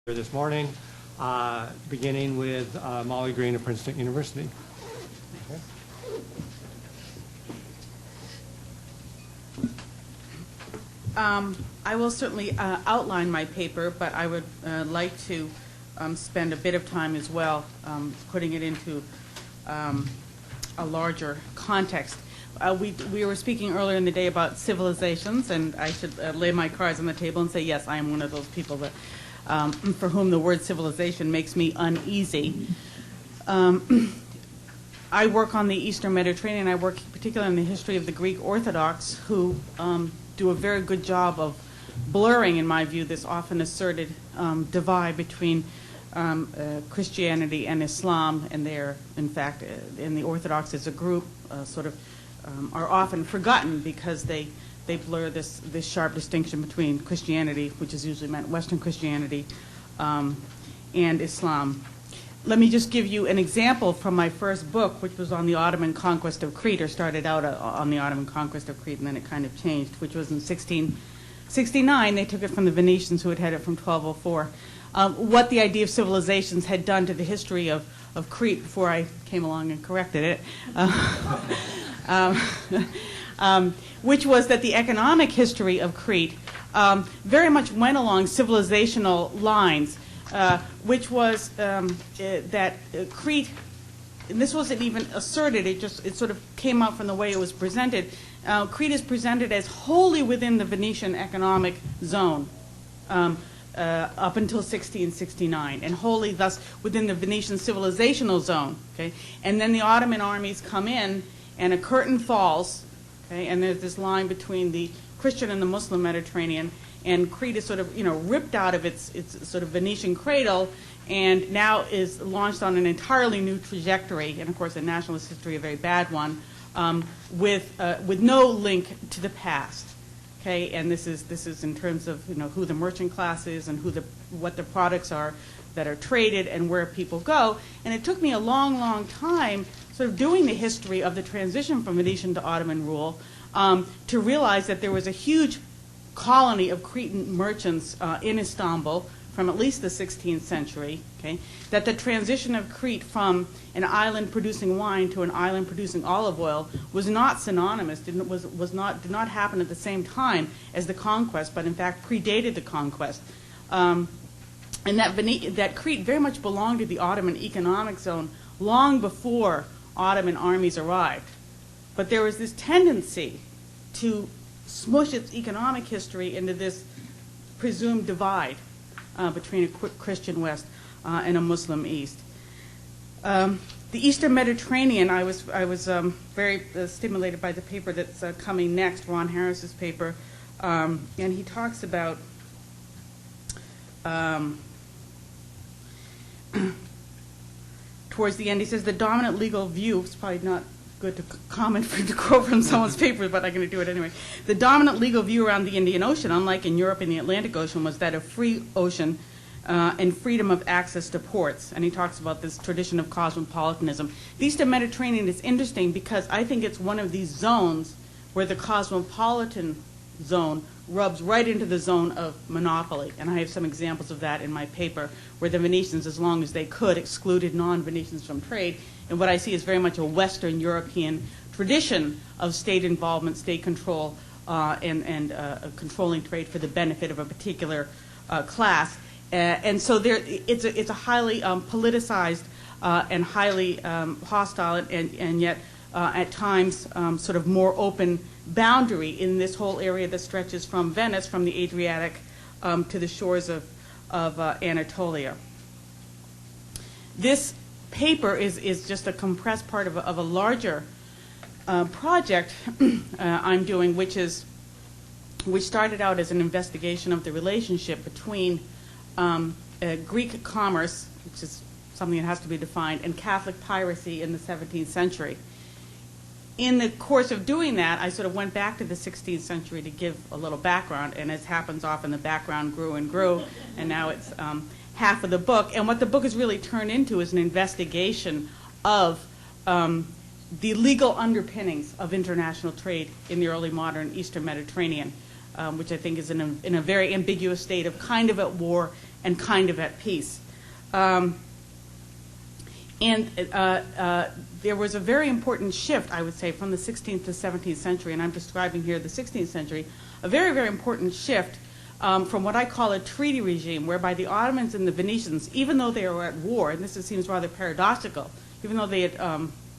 Here this morning, beginning with Molly Greene of Princeton University. I will certainly outline my paper, but I would like to spend a bit of time as well putting it into a larger context. We were speaking earlier in the day about civilizations, and I should lay my cards on the table and say, yes, I am one of those people that for whom the word civilization makes me uneasy. I work on the Eastern Mediterranean. I work particularly in the history of the Greek Orthodox, who do a very good job of blurring, in my view, this often asserted divide between Christianity and Islam, and they're, in fact, in the Orthodox as a group, are often forgotten because they blur this sharp distinction between Christianity, which is usually meant Western Christianity, and Islam. Let me just give you an example from my first book, which was on the Ottoman conquest of Crete, or started out on the Ottoman conquest of Crete, and then it kind of changed, which was in 1669. They took it from the Venetians, who had had it from 1204. What the idea of civilizations had done to the history of Crete before I came along and corrected it. Which was that the economic history of Crete very much went along civilizational lines, which was that Crete, and this wasn't even asserted, it sort of came out from the way it was presented. Crete is presented as wholly within the Venetian economic zone up until 1669, and wholly thus within the Venetian civilizational zone. Okay? And then the Ottoman armies come in, and a curtain falls. Okay, and there's this line between the Christian and the Muslim Mediterranean, and Crete is sort of, ripped out of its sort of Venetian cradle, and now is launched on an entirely new trajectory, and of course in nationalist history a very bad one, with no link to the past. Okay, and this is in terms of who the merchant class is and what the products are that are traded and where people go. And it took me a long, long time, sort of doing the history of the transition from Venetian to Ottoman rule, to realize that there was a huge colony of Cretan merchants in Istanbul from at least the 16th century. Okay, that the transition of Crete from an island producing wine to an island producing olive oil was not synonymous, did not happen at the same time as the conquest, but in fact predated the conquest. And that Crete very much belonged to the Ottoman economic zone long before Ottoman armies arrived. But there was this tendency to smush its economic history into this presumed divide between a Christian West and a Muslim East. The Eastern Mediterranean, I was very stimulated by the paper that's coming next, Ron Harris's paper, and he talks about towards the end, he says the dominant legal view, it's probably not good to comment to quote from someone's paper, but I'm going to do it anyway. The dominant legal view around the Indian Ocean, unlike in Europe and the Atlantic Ocean, was that of free ocean and freedom of access to ports. And he talks about this tradition of cosmopolitanism. The Eastern Mediterranean is interesting because I think it's one of these zones where the cosmopolitan zone rubs right into the zone of monopoly. And I have some examples of that in my paper, where the Venetians, as long as they could, excluded non-Venetians from trade. And what I see is very much a Western European tradition of state involvement, state control, and controlling trade for the benefit of a particular class. And so it's a highly politicized and highly hostile and yet at times sort of more open boundary in this whole area that stretches from Venice, from the Adriatic to the shores of Anatolia. This paper is just a compressed part of a larger project I'm doing, which started out as an investigation of the relationship between Greek commerce, which is something that has to be defined, and Catholic piracy in the 17th century. In the course of doing that, I sort of went back to the 16th century to give a little background, and as happens often, the background grew and grew, and now it's half of the book. And what the book has really turned into is an investigation of the legal underpinnings of international trade in the early modern Eastern Mediterranean, which I think is in a very ambiguous state of kind of at war and kind of at peace. There was a very important shift, I would say, from the 16th to 17th century, and I'm describing here the 16th century, a very, very important shift from what I call a treaty regime, whereby the Ottomans and the Venetians, even though they were at war, and this seems rather paradoxical, even though they had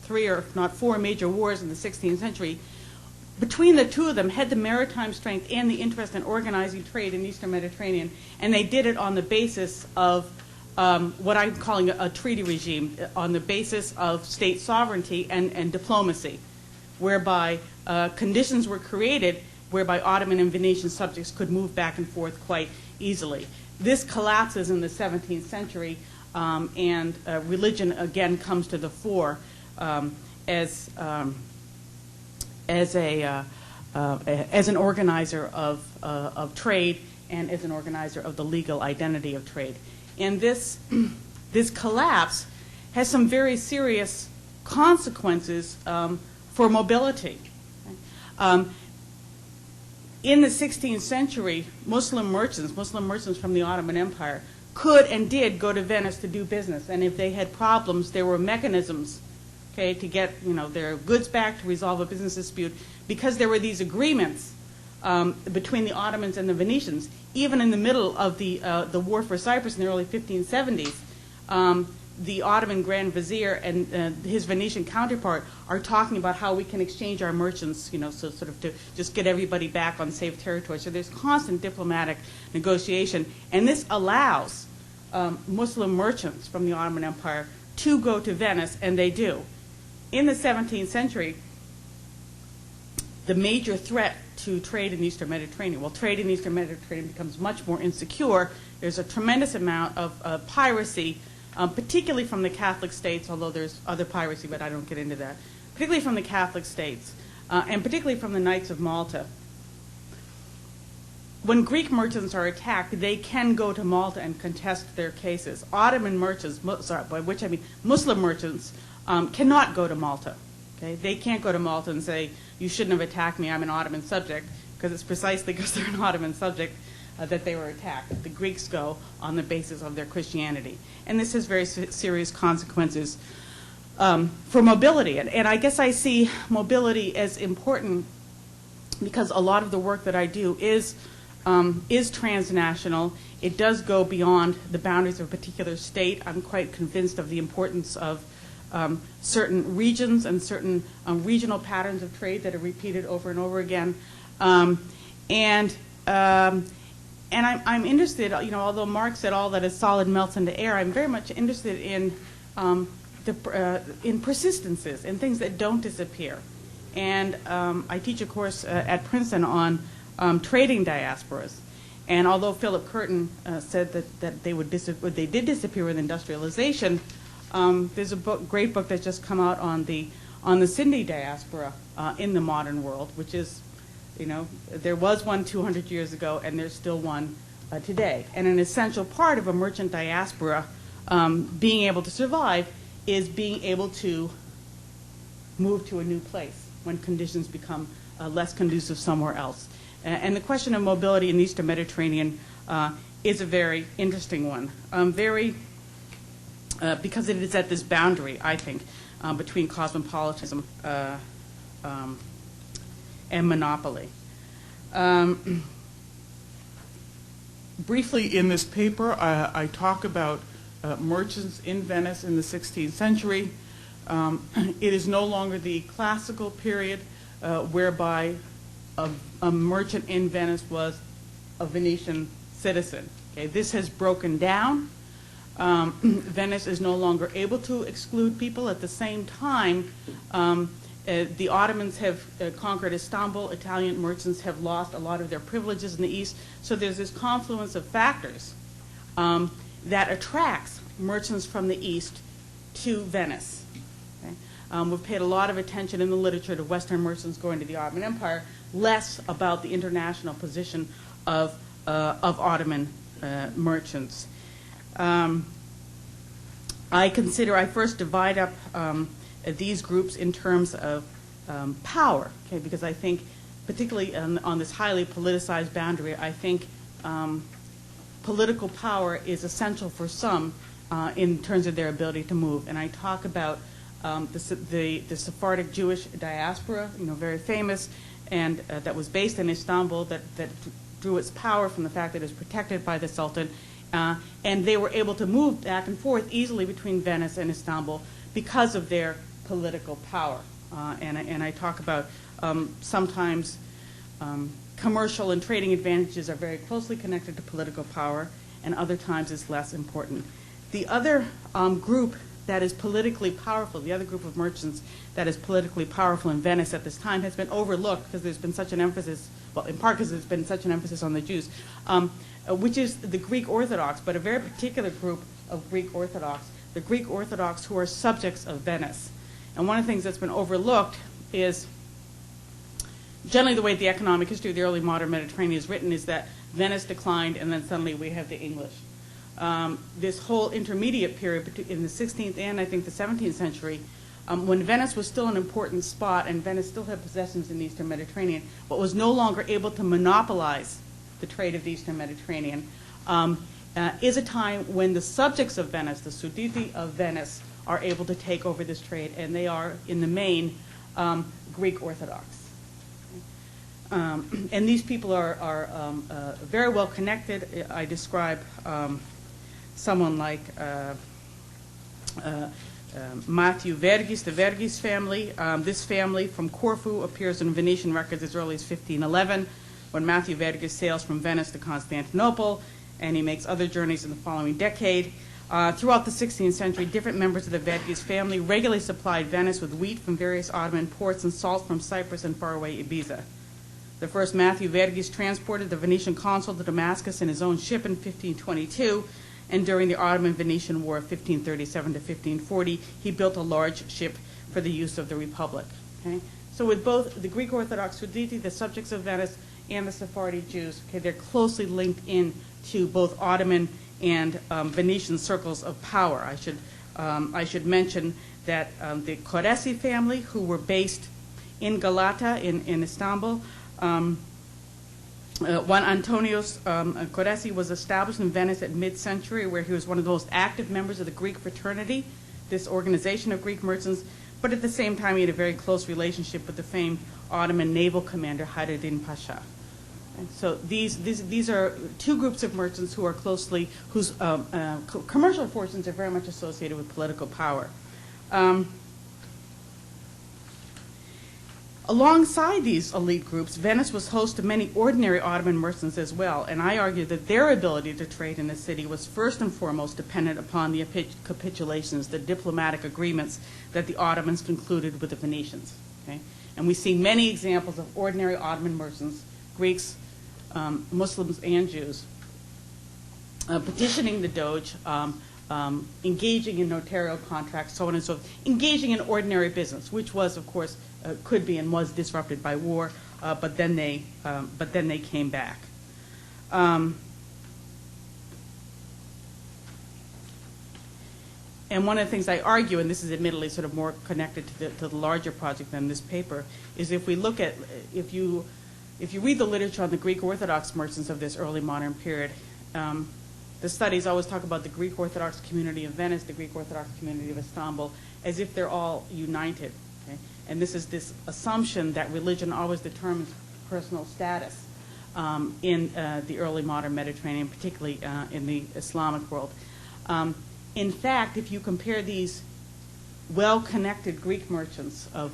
3 or if not 4 major wars in the 16th century, between the two of them had the maritime strength and the interest in organizing trade in the Eastern Mediterranean, and they did it on the basis of what I'm calling a treaty regime, on the basis of state sovereignty and diplomacy, whereby conditions were created whereby Ottoman and Venetian subjects could move back and forth quite easily. This collapses in the 17th century, and religion again comes to the fore as an organizer of trade and as an organizer of the legal identity of trade. And this collapse has some very serious consequences for mobility. In the 16th century, Muslim merchants from the Ottoman Empire, could and did go to Venice to do business. And if they had problems, there were mechanisms, okay, to get their goods back, to resolve a business dispute, because there were these agreements between the Ottomans and the Venetians. Even in the middle of the war for Cyprus in the early 1570s, the Ottoman Grand Vizier and his Venetian counterpart are talking about how we can exchange our merchants, so sort of to just get everybody back on safe territory. So there's constant diplomatic negotiation, and this allows Muslim merchants from the Ottoman Empire to go to Venice, and they do. In the 17th century, the major threat to trade in the Eastern Mediterranean, well, trade in the Eastern Mediterranean becomes much more insecure. There's a tremendous amount of piracy, particularly from the Catholic states, although there's other piracy, but I don't get into that, particularly from the Catholic states, and particularly from the Knights of Malta. When Greek merchants are attacked, they can go to Malta and contest their cases. Ottoman merchants, by which I mean Muslim merchants, cannot go to Malta. Okay? They can't go to Malta and say, you shouldn't have attacked me, I'm an Ottoman subject, because it's precisely because they're an Ottoman subject that they were attacked. The Greeks go on the basis of their Christianity. And this has very serious consequences for mobility. And I guess I see mobility as important because a lot of the work that I do is transnational. It does go beyond the boundaries of a particular state. I'm quite convinced of the importance of certain regions and certain regional patterns of trade that are repeated over and over again. And I'm interested, although Marx said all that is solid melts into air, I'm very much interested in persistences, in things that don't disappear. And I teach a course at Princeton on trading diasporas. And although Philip Curtin said that they did disappear with industrialization, there's a great book that's just come out on the Sindhi diaspora in the modern world, which is, there was one 200 years ago, and there's still one today. And an essential part of a merchant diaspora being able to survive is being able to move to a new place when conditions become less conducive somewhere else. And the question of mobility in the Eastern Mediterranean is a very interesting one. Because it is at this boundary, I think, between cosmopolitanism and monopoly. Briefly in this paper, I talk about merchants in Venice in the 16th century. It is no longer the classical period whereby a merchant in Venice was a Venetian citizen. Okay, this has broken down. Venice is no longer able to exclude people. At the same time, the Ottomans have conquered Istanbul. Italian merchants have lost a lot of their privileges in the East. So there's this confluence of factors that attracts merchants from the East to Venice. Okay? We've paid a lot of attention in the literature to Western merchants going to the Ottoman Empire, less about the international position of Ottoman merchants. I first divide up these groups in terms of power, okay, because I think, particularly on this highly politicized boundary, I think political power is essential for some in terms of their ability to move. And I talk about the Sephardic Jewish diaspora, very famous, and that was based in Istanbul, that drew its power from the fact that it was protected by the Sultan, and they were able to move back and forth easily between Venice and Istanbul because of their political power. And I talk about sometimes commercial and trading advantages are very closely connected to political power, and other times it's less important. The other group that is politically powerful, the other group of merchants that is politically powerful in Venice at this time has been overlooked because there's been such an emphasis, well, in part because there's been such an emphasis on the Jews, which is the Greek Orthodox, but a very particular group of Greek Orthodox, the Greek Orthodox who are subjects of Venice. And one of the things that's been overlooked is generally the way the economic history of the early modern Mediterranean is written is that Venice declined and then suddenly we have the English. This whole intermediate period in the 16th and I think the 17th century, when Venice was still an important spot and Venice still had possessions in the Eastern Mediterranean, but was no longer able to monopolize the trade of the Eastern Mediterranean, is a time when the subjects of Venice, the Suditi of Venice, are able to take over this trade, and they are, in the main, Greek Orthodox. And these people are very well connected. I describe someone like Matthew Vergis, the Vergis family. This family from Corfu appears in Venetian records as early as 1511, when Matthew Vergis sails from Venice to Constantinople, and he makes other journeys in the following decade. Throughout the 16th century, different members of the Vergis family regularly supplied Venice with wheat from various Ottoman ports and salt from Cyprus and faraway Ibiza. The first Matthew Vergis transported the Venetian consul to Damascus in his own ship in 1522, and during the Ottoman-Venetian War of 1537 to 1540, he built a large ship for the use of the Republic. Okay? So with both the Greek Orthodox Suditi, the subjects of Venice, and the Sephardi Jews, okay, they're closely linked in to both Ottoman and Venetian circles of power. I should mention that the Koresi family, who were based in Galata in Istanbul, Juan Antonios Koresi was established in Venice at mid-century, where he was one of the most active members of the Greek fraternity, this organization of Greek merchants, but at the same time he had a very close relationship with the famed Ottoman naval commander Hayreddin Pasha. And so these are two groups of merchants who are closely, whose commercial fortunes are very much associated with political power. Alongside these elite groups, Venice was host to many ordinary Ottoman merchants as well, and I argue that their ability to trade in the city was first and foremost dependent upon the capitulations, the diplomatic agreements that the Ottomans concluded with the Venetians. Okay? And we see many examples of ordinary Ottoman merchants, Greeks, Muslims, and Jews, petitioning the Doge, engaging in notarial contracts, so on and so forth, engaging in ordinary business, which was, of course, could be and was disrupted by war, but then they came back. And one of the things I argue, and this is admittedly sort of more connected to the larger project than this paper, is if we look at, if you read the literature on the Greek Orthodox merchants of this early modern period, the studies always talk about the Greek Orthodox community of Venice, the Greek Orthodox community of Istanbul, as if they're all united. Okay? And this is this assumption that religion always determines personal status in the early modern Mediterranean, particularly in the Islamic world. In fact, if you compare these well-connected Greek merchants of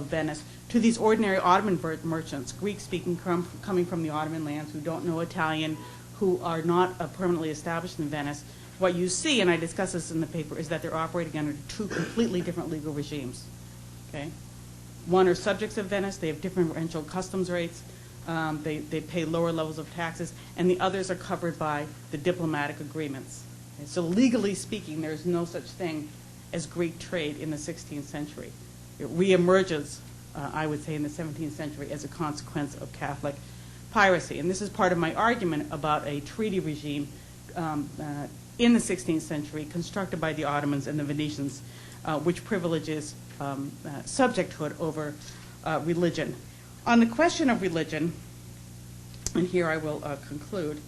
Venice to these ordinary Ottoman merchants, Greek-speaking coming from the Ottoman lands who don't know Italian, who are not permanently established in Venice, what you see, and I discuss this in the paper, is that they're operating under two completely different legal regimes. Okay? One are subjects of Venice, they have differential customs rates, they pay lower levels of taxes, and the others are covered by the diplomatic agreements. Okay? So legally speaking, there is no such thing as Greek trade in the 16th century. It reemerges, I would say, in the 17th century as a consequence of Catholic piracy. And this is part of my argument about a treaty regime in the 16th century constructed by the Ottomans and the Venetians, which privileges subjecthood over religion. On the question of religion, and here I will conclude,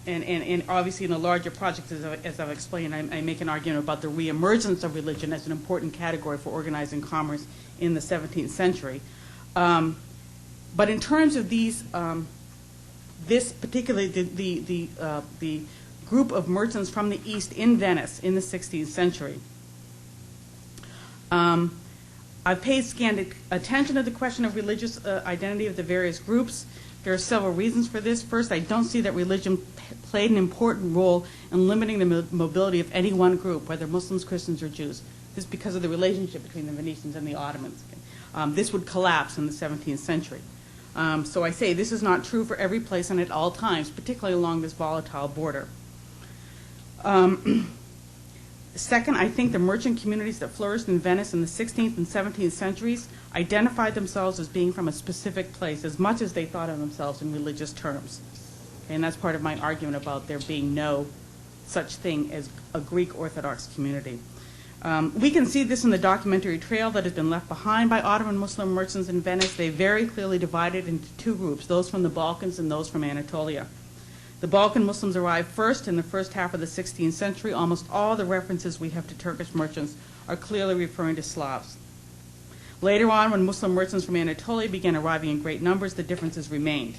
and obviously in the larger project, as I've explained, I make an argument about the reemergence of religion as an important category for organizing commerce in the 17th century. But in terms of these, this particularly the group of merchants from the East in Venice in the 16th century, I've paid scant attention to the question of religious identity of the various groups. There are several reasons for this. First, I don't see that religion played an important role in limiting the mobility of any one group, whether Muslims, Christians, or Jews. This is because of the relationship between the Venetians and the Ottomans. This would collapse in the 17th century. So I say this is not true for every place and at all times, particularly along this volatile border. Second, I think the merchant communities that flourished in Venice in the 16th and 17th centuries identified themselves as being from a specific place as much as they thought of themselves in religious terms. Okay, and that's part of my argument about there being no such thing as a Greek Orthodox community. We can see this in the documentary trail that has been left behind by Ottoman Muslim merchants in Venice. They very clearly divided into two groups, those from the Balkans and those from Anatolia. The Balkan Muslims arrived first in the first half of the 16th century. Almost all the references we have to Turkish merchants are clearly referring to Slavs. Later on, when Muslim merchants from Anatolia began arriving in great numbers, the differences remained.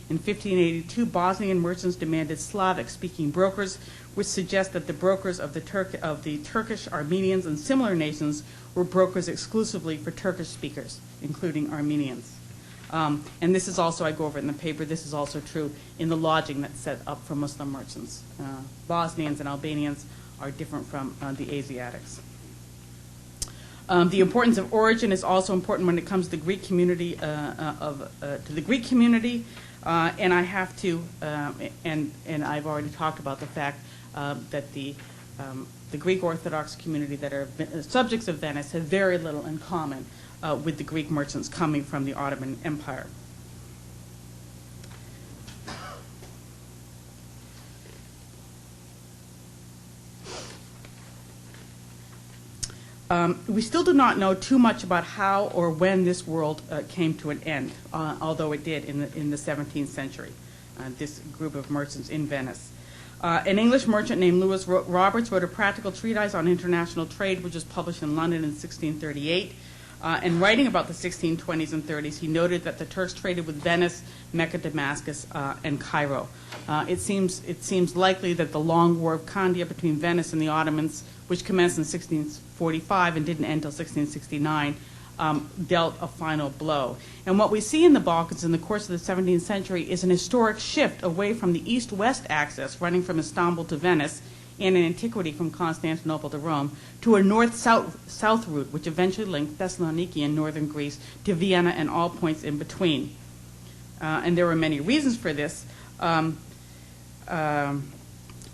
In 1582, Bosnian merchants demanded Slavic-speaking brokers, which suggests that the brokers of the Turkish, Armenians, and similar nations were brokers exclusively for Turkish speakers, including Armenians. And this is also, I go over it in the paper, this is also true in the lodging that's set up for Muslim merchants. Bosnians and Albanians are different from the Asiatics. The importance of origin is also important when it comes to the Greek community, and I have to, and I've already talked about the fact that the Greek Orthodox community that are subjects of Venice have very little in common with the Greek merchants coming from the Ottoman Empire. We still do not know too much about how or when this world came to an end, although it did in the 17th century, this group of merchants in Venice. An English merchant named Lewis Roberts wrote a practical treatise on international trade, which was published in London in 1638. And writing about the 1620s and 30s, he noted that the Turks traded with Venice, Mecca, Damascus, and Cairo. It seems likely that the long war of Candia between Venice and the Ottomans, which commenced in 1645 and didn't end until 1669, dealt a final blow. And what we see in the Balkans in the course of the 17th century is an historic shift away from the east-west axis running from Istanbul to Venice, and in antiquity from Constantinople to Rome, to a north-south route, which eventually linked Thessaloniki in northern Greece to Vienna and all points in between. And there were many reasons for this.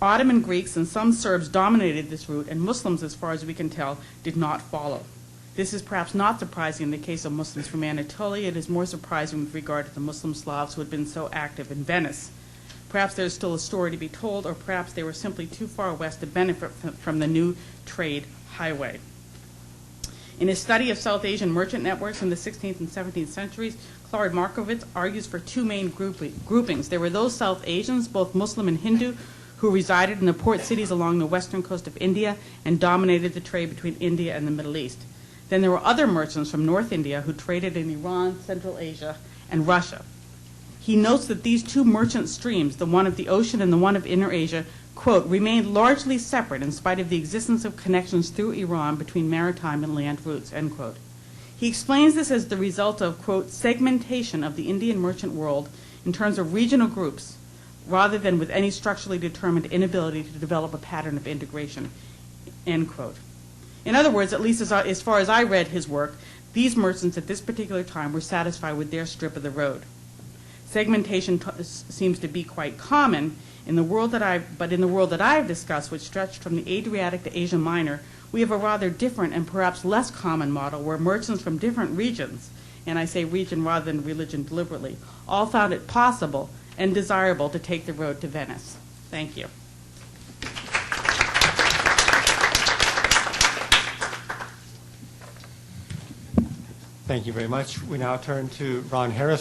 Ottoman Greeks and some Serbs dominated this route, and Muslims, as far as we can tell, did not follow. This is perhaps not surprising in the case of Muslims from Anatolia. It is more surprising with regard to the Muslim Slavs who had been so active in Venice. Perhaps there's still a story to be told, or perhaps they were simply too far west to benefit from the new trade highway. In his study of South Asian merchant networks in the 16th and 17th centuries, Claude Markovits argues for two main groupings. There were those South Asians, both Muslim and Hindu, who resided in the port cities along the western coast of India and dominated the trade between India and the Middle East. Then there were other merchants from North India who traded in Iran, Central Asia, and Russia. He notes that these two merchant streams, the one of the ocean and the one of Inner Asia, quote, remained largely separate in spite of the existence of connections through Iran between maritime and land routes, end quote. He explains this as the result of, quote, segmentation of the Indian merchant world in terms of regional groups, rather than with any structurally determined inability to develop a pattern of integration, end quote. In other words, at least as far as I read his work, these merchants at this particular time were satisfied with their strip of the road. Segmentation seems to be quite common in the world that I've discussed, which stretched from the Adriatic to Asia Minor. We have a rather different and perhaps less common model where merchants from different regions, and I say region rather than religion deliberately, all found it possible and desirable to take the road to Venice. Thank you. Thank you very much. We now turn to Ron Harris.